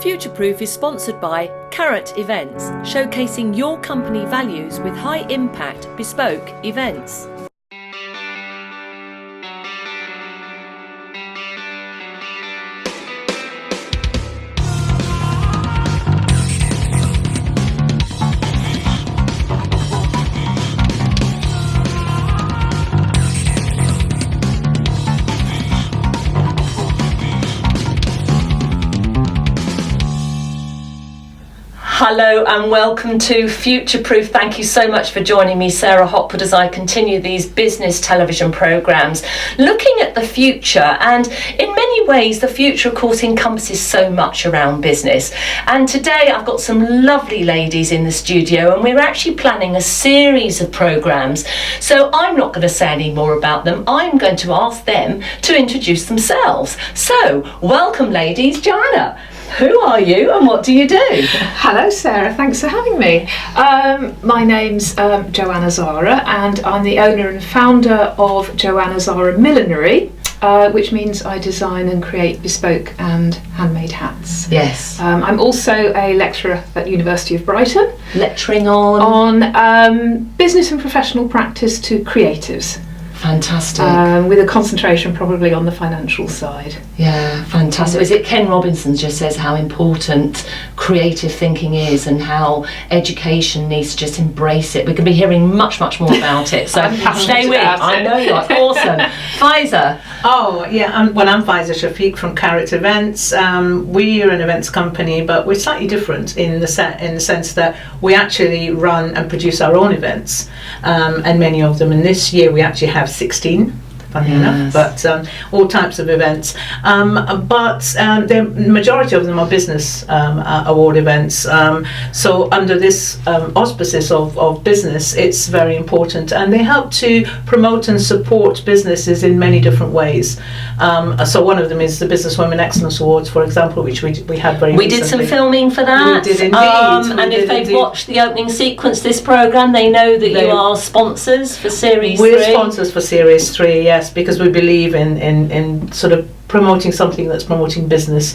Futureproof is sponsored by Carrot Events, showcasing your company values with high-impact, bespoke events. Hello and welcome to Futureproof. Thank you so much for joining me, Sarah Hopwood, as I continue these business television programmes looking at the future. And in many ways, the future, of course, encompasses so much around business. And today I've got some lovely ladies in the studio, and we're actually planning a series of programmes. So I'm not going to say any more about them. I'm going to ask them to introduce themselves. So, welcome, ladies. Joanna, who are you and what do you do? Hello Sarah, thanks for having me. My name's Joanna Zara, and I'm the owner and founder of Joanna Zara Millinery, which means I design and create bespoke and handmade hats. Yes. I'm also a lecturer at University of Brighton. Lecturing on business and professional practice to creatives. Fantastic. With a concentration probably on the financial side. Yeah, fantastic. Is it Ken Robinson just says how important creative thinking is and how education needs to just embrace it. We're going to be hearing much more about it. So stay with. I know you are. Awesome. Faiza. Oh, yeah. I'm Faiza Shafiq from Carrot Events. We are an events company, but we're slightly different in the sense that we actually run and produce our own events, and many of them. And this year we actually have 16, funny enough, but all types of events. The majority of them are business award events. So under this auspices of business, it's very important, and they help to promote and support businesses in many different ways. So one of them is the Business Women Excellence Awards, for example, which we had very recently. We did some filming for that. We did indeed. And if they've watched the opening sequence this programme, they know that you are sponsors for Series 3. We're sponsors for Series 3, yes, because we believe in sort of promoting something that's promoting business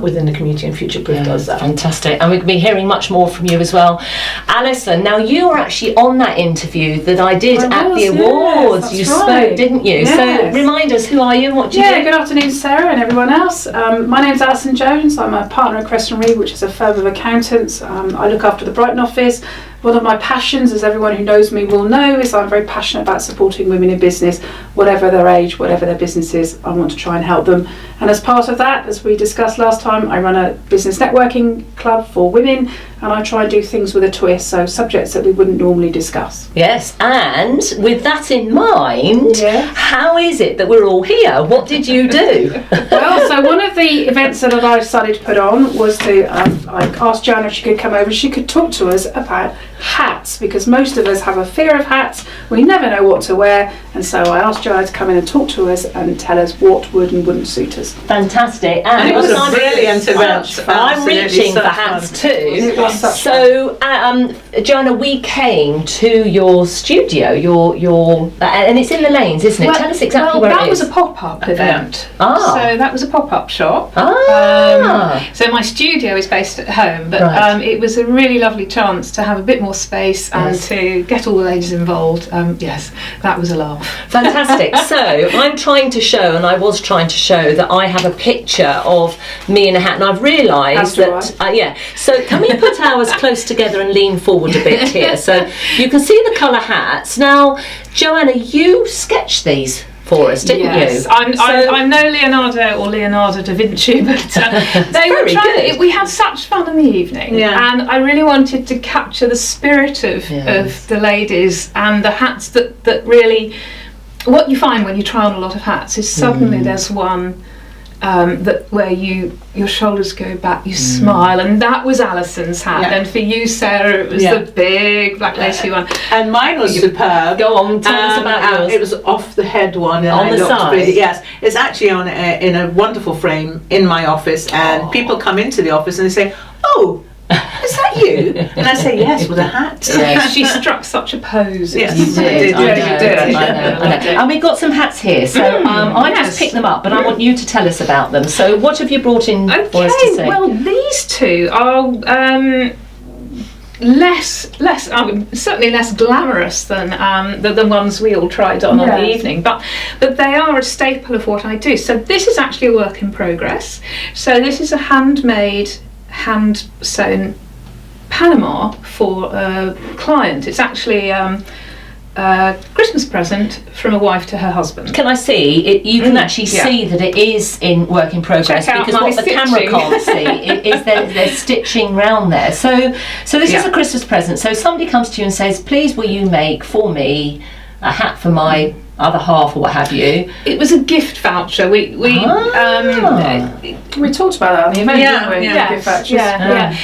within the community, and Futureproof does that. Fantastic. And we'll be hearing much more from you as well. Alison, now you were actually on that interview that I did at the awards. You spoke, didn't you? Yes. So remind us, who are you and what do you do? Good afternoon Sarah and everyone else. My name's Alison Jones. I'm a partner at Creston Reed, which is a firm of accountants. I look after the Brighton office. One of my passions, as everyone who knows me will know, is I'm very passionate about supporting women in business, whatever their age, whatever their business is. I want to try and help them. And as part of that, as we discussed last time, I run a business networking club for women, and I try and do things with a twist, so subjects that we wouldn't normally discuss. Yes, and with that in mind, how is it that we're all here? What did you do? Well, so one of the events that I decided to put on was to, I asked Joanna if she could come over, she could talk to us about hats, because most of us have a fear of hats. We never know what to wear, and so I asked Joanna to come in and talk to us and tell us what would and wouldn't suit us. Fantastic. And it was a brilliant event. I'm reaching for hats too. It was such so Joanna, we came to your studio, your and it's in the Lanes, isn't it? Tell us exactly where it is. That was a pop-up event. So that was a pop-up shop. So my studio is based at home, but it was a really lovely chance to have a bit more space and to get all the ladies involved. Yes, that was a laugh. Fantastic. So I'm trying to show, and I was trying to show, that I have a picture of me in a hat, and I've realised that so can we put ours close together and lean forward a bit here so you can see the colour hats. Now Joanna, you sketched these for us, didn't you? I'm no Leonardo da Vinci, but they were good. We had such fun in the evening, and I really wanted to capture the spirit of the ladies and the hats that really. What you find when you try on a lot of hats is suddenly there's one where your shoulders go back, you smile, and that was Alison's hat. And for you, Sarah, it was the big black lacy one. And mine was superb. Go on, tell us about yours. It was off the head one, and on the side. Yes, it's actually in a wonderful frame in my office, and people come into the office and they say, "Oh, is that you?" And I say, "Yes, with a hat." Yes. She struck such a pose. Yes, you did. I know. And we've got some hats here, so I just picked them up, but I want you to tell us about them. So what have you brought in for us to see? Well, these these two are certainly less glamorous than the ones we all tried on the evening, but they are a staple of what I do. So this is actually a work in progress. So this is a handmade, hand-sewn Panama for a client. It's actually a Christmas present from a wife to her husband. Can I see it? You can actually see that it is in work in progress, because what the camera can't see is there's stitching round there. So this is a Christmas present. So somebody comes to you and says, please will you make for me a hat for my other half, or what have you. It was a gift voucher. We talked about that on the event, didn't we? Gift vouchers.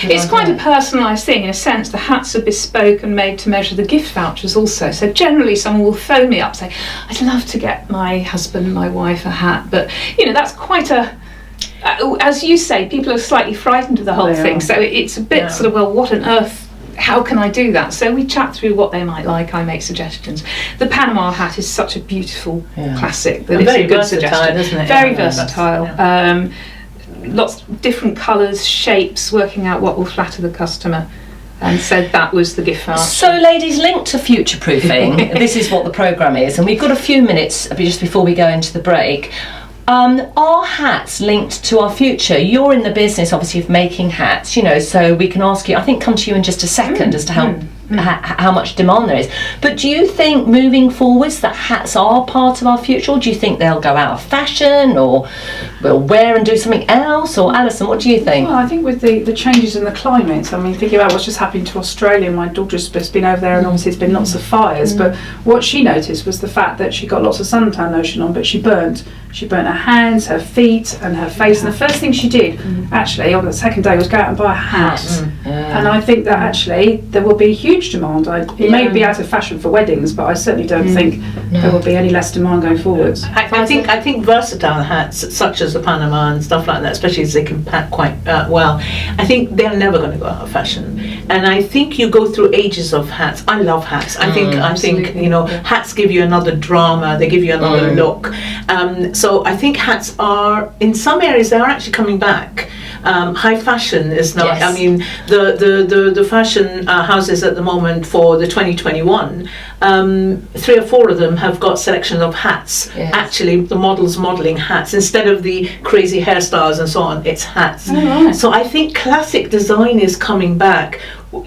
It's quite a personalised thing in a sense. The hats are bespoke and made to measure. The gift vouchers also. So generally, someone will phone me up and say, "I'd love to get my husband, my wife a hat," but that's quite a. As you say, people are slightly frightened of the whole thing. So it's a bit sort of, well, what on earth? How can I do that? So we chat through what they might like. I make suggestions. The Panama hat is such a beautiful classic that it's a good suggestion. Isn't it? Very versatile. Lots of different colours, shapes, working out what will flatter the customer. And so that was the gift voucher. So ladies, linked to future proofing, this is what the programme is, and we've got a few minutes just before we go into the break. Are hats linked to our future? You're in the business, obviously, of making hats, so we can ask you, I think, come to you in just a second as to how much demand there is. But do you think moving forwards that hats are part of our future, or do you think they'll go out of fashion, or we'll wear and do something else? Or Alison, what do you think? Well, I think with the changes in the climate, I mean, thinking about what's just happened to Australia, my daughter's just been over there and obviously it's been lots of fires, but what she noticed was the fact that she got lots of suntan lotion on, but she burnt her hands, her feet and her face, and the first thing she did actually on the second day was go out and buy a hat. And I think that actually there will be a huge demand. It may be out of fashion for weddings, but I certainly don't think there will be any less demand going forwards. I think versatile hats such as the Panama and stuff like that, especially as they can pack quite well, I think they're never going to go out of fashion. And I think you go through ages of hats. I love hats. I think hats give you another drama. They give you another look. So I think hats are, in some areas, they are actually coming back. High fashion is now. I mean, the fashion houses at the moment for the 2021, 3 or 4 of them have got selection of hats. Actually, the models modelling hats instead of the crazy hairstyles and so on. It's hats. So I think classic design is coming back.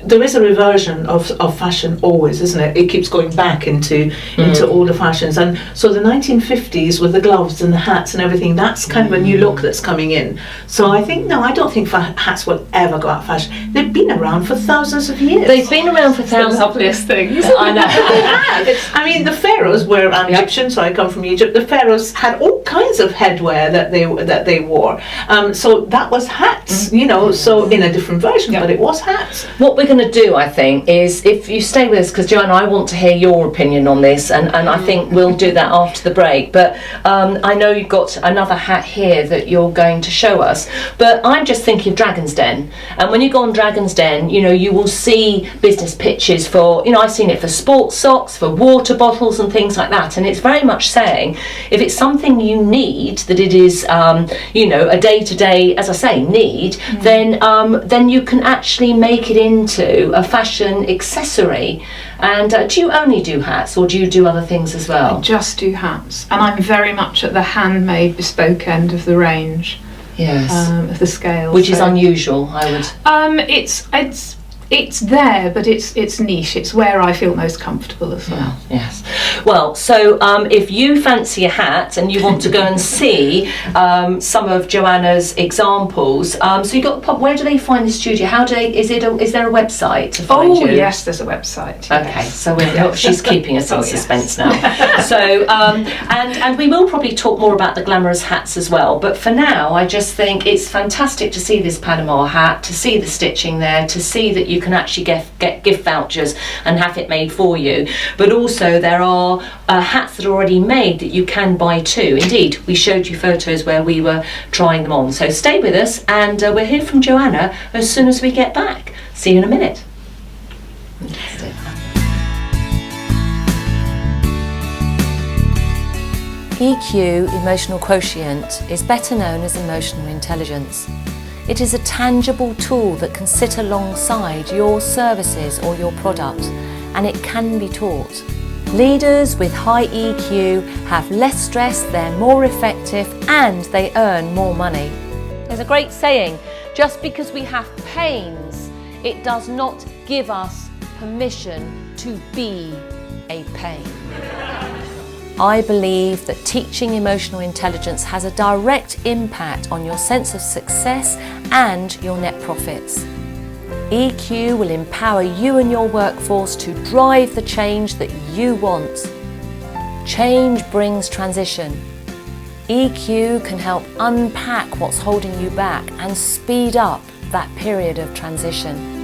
There is a reversion of fashion always, isn't it? It keeps going back into all the fashions, and so the 1950s with the gloves and the hats and everything, that's kind of a new look that's coming in. So I don't think hats will ever go out of fashion. They've been around for thousands of years. They've been around for thousands. The loveliest things. I know. They have. I mean, the pharaohs were Egyptian, so I come from Egypt. The pharaohs had all kinds of headwear that they wore. So that was hats, so in a different version, but it was hats. What we're going to do, I think, is if you stay with us, because Joanna, I want to hear your opinion on this, and I think we'll do that after the break. But I know you've got another hat here that you're going to show us. But I'm just thinking of Dragon's Den, and when you go on Dragon's Den, you will see business pitches for, I've seen it for sports socks, for water bottles and things like that, and it's very much saying if it's something you need, that it is, a day-to-day, as I say, need, then you can actually make it into a fashion accessory. And do you only do hats, or do you do other things as well? I just do hats, and I'm very much at the handmade bespoke end of the range. Yes. Of the scale, which is unusual, I would. It's there, but it's niche. It's where I feel most comfortable as well. Yes. Well, so if you fancy a hat and you want to go and see some of Joanna's examples, so you got. Where do they find the studio? Is there a website to find you? Oh yes, there's a website. Yes. Okay, so she's keeping us in suspense now. So and we will probably talk more about the glamorous hats as well. But for now, I just think it's fantastic to see this Panama hat, to see the stitching there, to see that you can actually get gift vouchers and have it made for you. But also there are hats that are already made that you can buy too. Indeed, we showed you photos where we were trying them on. So stay with us, and we'll hear from Joanna as soon as we get back. See you in a minute. EQ, emotional quotient, is better known as emotional intelligence. It is a tangible tool that can sit alongside your services or your product, and it can be taught. Leaders with high EQ have less stress, they're more effective, and they earn more money. There's a great saying, just because we have pains, it does not give us permission to be a pain. I believe that teaching emotional intelligence has a direct impact on your sense of success and your net profits. EQ will empower you and your workforce to drive the change that you want. Change brings transition. EQ can help unpack what's holding you back and speed up that period of transition.